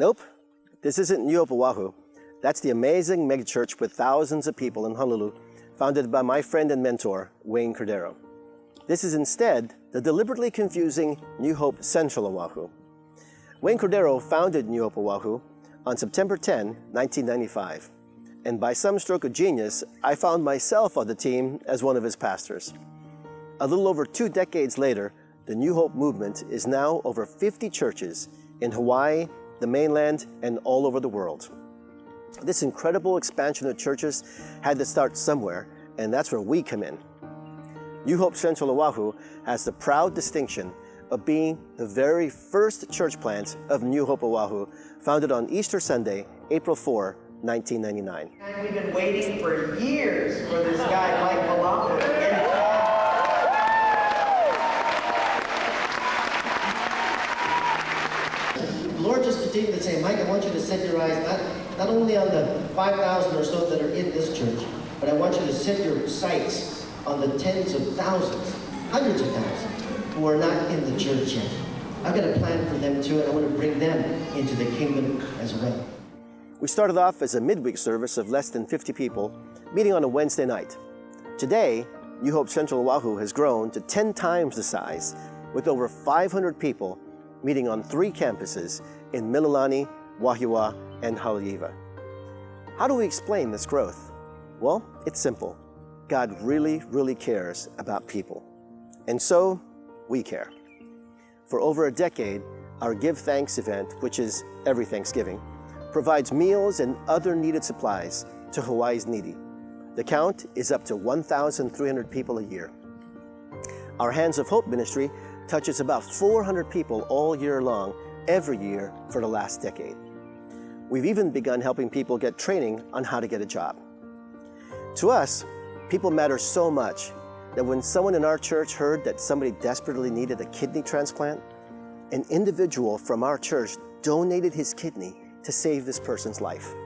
Nope, this isn't New Hope Oahu. That's the amazing megachurch with thousands of people in Honolulu, founded by my friend and mentor, Wayne Cordeiro. This is instead the deliberately confusing New Hope Central Oahu. Wayne Cordeiro founded New Hope Oahu on September 10, 1995. And by some stroke of genius, I found myself on the team as one of his pastors. A little over 2 decades later, the New Hope movement is now over 50 churches in Hawaii, the mainland, and all over the world. This incredible expansion of churches had to start somewhere, and that's where we come in. New Hope Central Oahu has the proud distinction of being the very first church plant of New Hope Oahu, founded on Easter Sunday, April 4, 1999. And we've been waiting for years for this guy, Mike Maloney. The Lord just continued to say, Mike, I want you to set your eyes not only on the 5,000 or so that are in this church, but I want you to set your sights on the tens of thousands, hundreds of thousands, who are not in the church yet. I've got a plan for them too, and I want to bring them into the kingdom as well. We started off as a midweek service of less than 50 people, meeting on a Wednesday night. Today, New Hope Central Oahu has grown to 10 times the size, with over 500 people meeting on 3 campuses in Mililani, Wahiawa, and Haleiwa. How do we explain this growth? Well, it's simple. God really, really cares about people. And so, we care. For over a decade, our Give Thanks event, which is every Thanksgiving, provides meals and other needed supplies to Hawaii's needy. The count is up to 1,300 people a year. Our Hands of Hope ministry touches about 400 people all year long, every year for the last decade. We've even begun helping people get training on how to get a job. To us, people matter so much that when someone in our church heard that somebody desperately needed a kidney transplant, an individual from our church donated his kidney to save this person's life.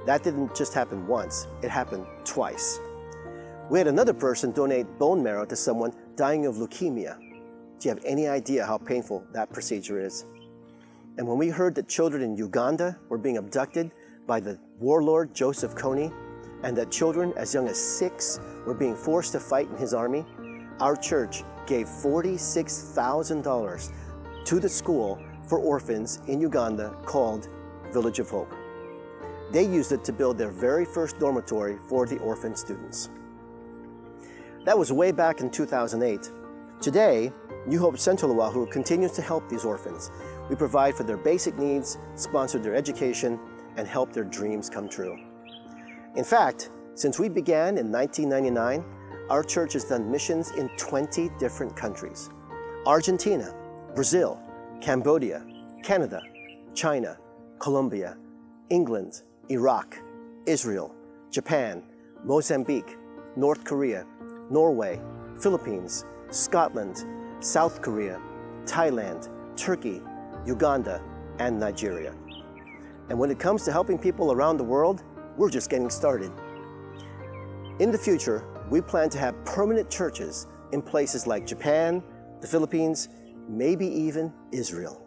That didn't just happen once, it happened twice. We had another person donate bone marrow to someone dying of leukemia. Do you have any idea how painful that procedure is? And when we heard that children in Uganda were being abducted by the warlord Joseph Kony, and that children as young as 6 were being forced to fight in his army, our church gave $46,000 to the school for orphans in Uganda called Village of Hope. They used it to build their very first dormitory for the orphan students. That was way back in 2008. Today, New Hope Central Oahu continues to help these orphans. We provide for their basic needs, sponsor their education, and help their dreams come true. In fact, since we began in 1999, our church has done missions in 20 different countries: Argentina, Brazil, Cambodia, Canada, China, Colombia, England, Iraq, Israel, Japan, Mozambique, North Korea, Norway, Philippines, Scotland, South Korea, Thailand, Turkey, Uganda, and Nigeria. And when it comes to helping people around the world, we're just getting started. In the future, we plan to have permanent churches in places like Japan, the Philippines, maybe even Israel.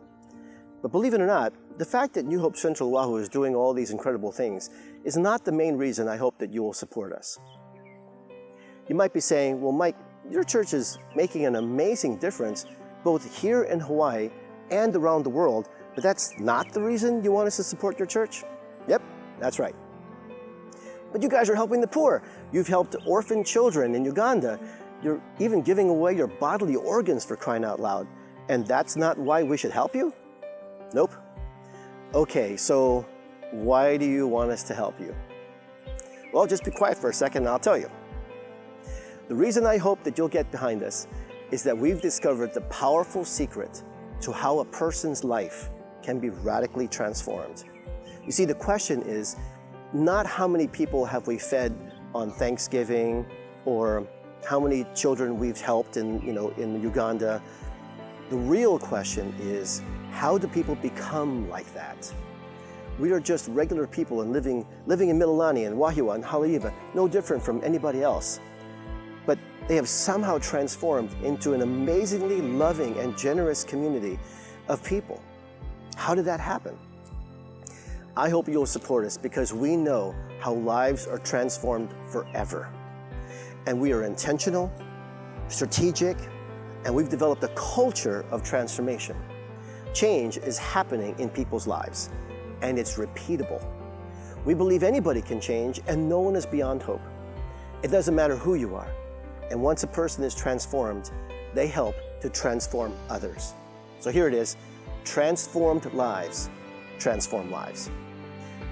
But believe it or not, the fact that New Hope Central Oahu is doing all these incredible things is not the main reason I hope that you will support us. You might be saying, well, Mike, your church is making an amazing difference both here in Hawaii and around the world, but that's not the reason you want us to support your church? Yep, that's right. But you guys are helping the poor. You've helped orphan children in Uganda. You're even giving away your bodily organs, for crying out loud. And that's not why we should help you? Nope. Okay, so why do you want us to help you? Well, just be quiet for a second and I'll tell you. The reason I hope that you'll get behind us is that we've discovered the powerful secret to how a person's life can be radically transformed. You see, the question is not how many people have we fed on Thanksgiving or how many children we've helped in Uganda. The real question is, how do people become like that? We are just regular people and living in Mililani and Wahiawa and Haleiwa, no different from anybody else. But they have somehow transformed into an amazingly loving and generous community of people. How did that happen? I hope you'll support us because we know how lives are transformed forever. And we are intentional, strategic, and we've developed a culture of transformation. Change is happening in people's lives, and it's repeatable. We believe anybody can change, and no one is beyond hope. It doesn't matter who you are. And once a person is transformed, they help to transform others. So here it is, transformed lives transform lives.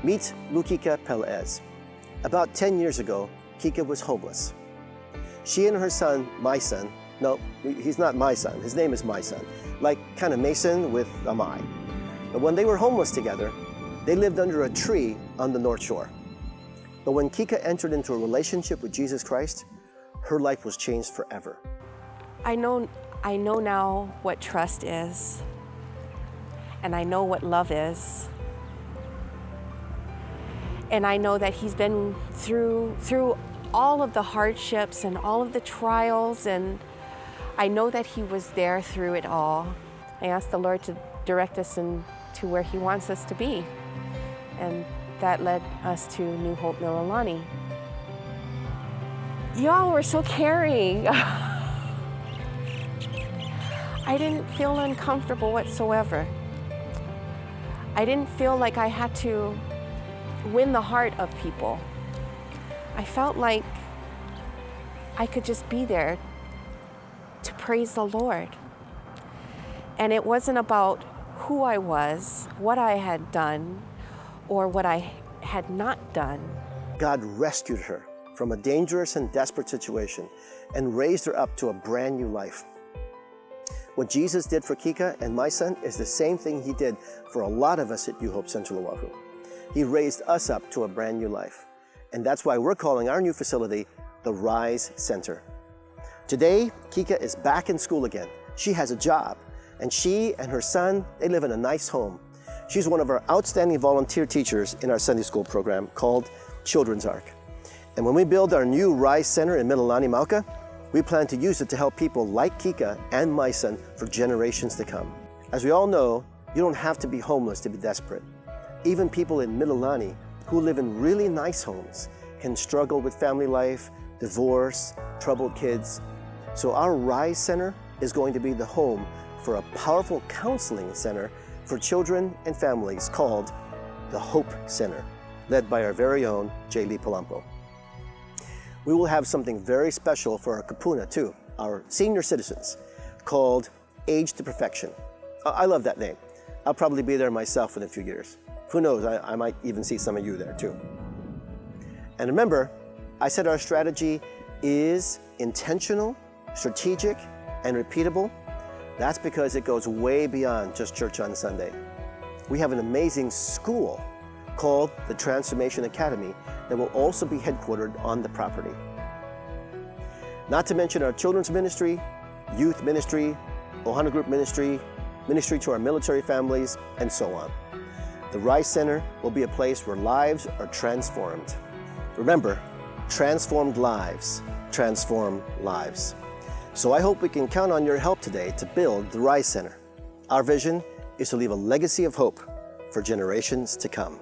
Meet Lukika Pelez. About 10 years ago, Kika was homeless. She and her son, my son, no, he's not my son, his name is my son, like kind of Mason with a my. But when they were homeless together, they lived under a tree on the North Shore. But when Kika entered into a relationship with Jesus Christ, her life was changed forever. I know now what trust is, and I know what love is. And I know that he's been through all of the hardships and all of the trials, and I know that he was there through it all. I asked the Lord to direct us to where he wants us to be, and that led us to New Hope Mililani. Y'all were so caring. I didn't feel uncomfortable whatsoever. I didn't feel like I had to win the heart of people. I felt like I could just be there to praise the Lord. And it wasn't about who I was, what I had done, or what I had not done. God rescued her from a dangerous and desperate situation and raised her up to a brand new life. What Jesus did for Kika and my son is the same thing he did for a lot of us at New Hope Central Oahu. He raised us up to a brand new life. And that's why we're calling our new facility the Rise Center. Today, Kika is back in school again. She has a job, and she and her son, they live in a nice home. She's one of our outstanding volunteer teachers in our Sunday school program called Children's Ark. And when we build our new Rise Center in Mililani, Mauka, we plan to use it to help people like Kika and my son for generations to come. As we all know, you don't have to be homeless to be desperate. Even people in Mililani who live in really nice homes can struggle with family life, divorce, troubled kids. So our Rise Center is going to be the home for a powerful counseling center for children and families called the Hope Center, led by our very own J. Lee Palampo. We will have something very special for our kapuna too, our senior citizens, called Age to Perfection. I love that name. I'll probably be there myself in a few years. Who knows, I might even see some of you there too. And remember, I said our strategy is intentional, strategic, and repeatable. That's because it goes way beyond just church on Sunday. We have an amazing school called the Transformation Academy that will also be headquartered on the property. Not to mention our children's ministry, youth ministry, Ohana Group ministry, ministry to our military families, and so on. The Rise Center will be a place where lives are transformed. Remember, transformed lives transform lives. So I hope we can count on your help today to build the Rise Center. Our vision is to leave a legacy of hope for generations to come.